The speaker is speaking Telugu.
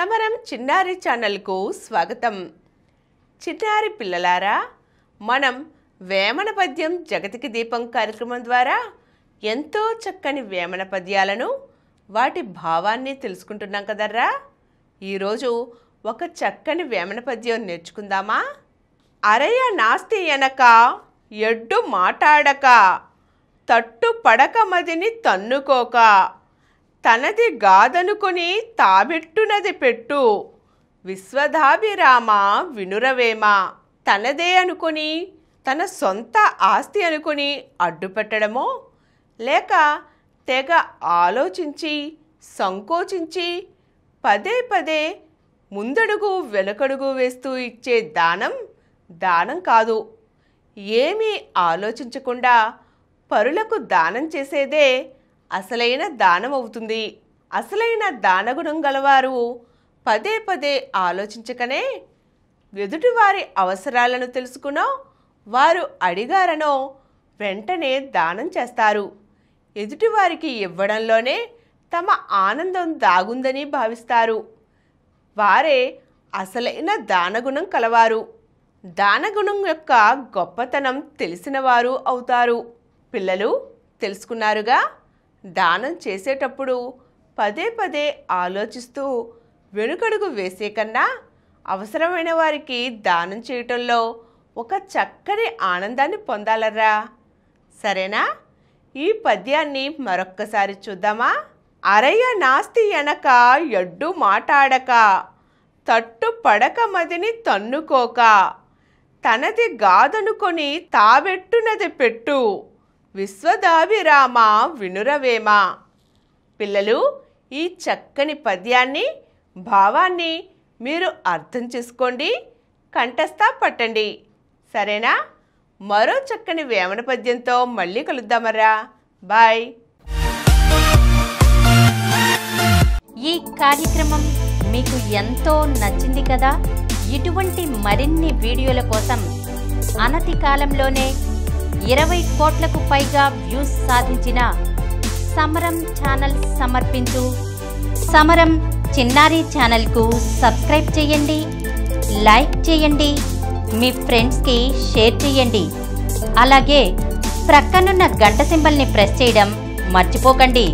సమరం చిన్నారి ఛానల్కు స్వాగతం. చిన్నారి పిల్లలారా, మనం వేమన పద్యం జగతికి దీపం కార్యక్రమం ద్వారా ఎంతో చక్కని వేమన పద్యాలను వాటి భావాన్ని తెలుసుకుంటున్నాం కదర్రా. ఈరోజు ఒక చక్కని వేమన పద్యం నేర్చుకుందామా? అరయ నాస్తి ఎనక ఎడ్డు మాటాడక తట్టు పడక మదిని తన్నుకోక తనది గాదనుకొని తాబెట్టునది పెట్టు విశ్వదాభిరామ వినురవేమ. తనదే అనుకొని తన సొంత ఆస్తి అనుకొని అడ్డుపెట్టడమో లేక తెగ ఆలోచించి సంకోచించి పదే పదే ముందడుగు వెనకడుగు వేస్తూ ఇచ్చే దానం కాదు. ఏమీ ఆలోచించకుండా పరులకు దానం చేసేదే అసలైన దానం అవుతుంది. అసలైన దానగుణం గలవారు పదే పదే ఆలోచించకనే ఎదుటివారి అవసరాలను తెలుసుకునో వారు అడిగారనో వెంటనే దానం చేస్తారు. ఎదుటివారికి ఇవ్వడంలోనే తమ ఆనందం దాగుందని భావిస్తారు. వారే అసలైన దానగుణం కలవారు. దానగుణం యొక్క గొప్పతనం తెలిసినవారు అవుతారు. పిల్లలు తెలుసుకున్నారుగా, దానం చేసేటప్పుడు పదే పదే ఆలోచిస్తూ వెనుకడుగు వేసే కన్నా అవసరమైన వారికి దానం చేయటంలో ఒక చక్కని ఆనందాన్ని పొందాలరా. సరేనా? ఈ పద్యాన్ని మరొక్కసారి చూద్దామా? అరయ నాస్తి ఎనక ఎడ్డు మాటాడక తట్టు పడక మదిని తన్నుకోక తనది గాదనుకొని తాబెట్టునది పెట్టు విశ్వదాభిరామ వినురవేమ. పిల్లలు, ఈ చక్కని పద్యాన్ని భావాన్ని మీరు అర్థం చేసుకోండి, కంఠస్థ పట్టండి. సరేనా? మరో చక్కని వేమన పద్యంతో మళ్ళీ కలుద్దామరా. బాయ్. ఈ కార్యక్రమం మీకు ఎంతో నచ్చింది కదా. ఇటువంటి మరిన్ని వీడియోల కోసం అనతి కాలంలోనే 20 కోట్లకు పైగా వ్యూస్ సాధించిన సమరం ఛానల్ సమర్పించు సమరం చిన్నారి ఛానల్కు సబ్స్క్రైబ్ చేయండి, లైక్ చేయండి, మీ ఫ్రెండ్స్కి షేర్ చేయండి. అలాగే ప్రక్కనున్న గంట సింబల్ని ప్రెస్ చేయడం మర్చిపోకండి.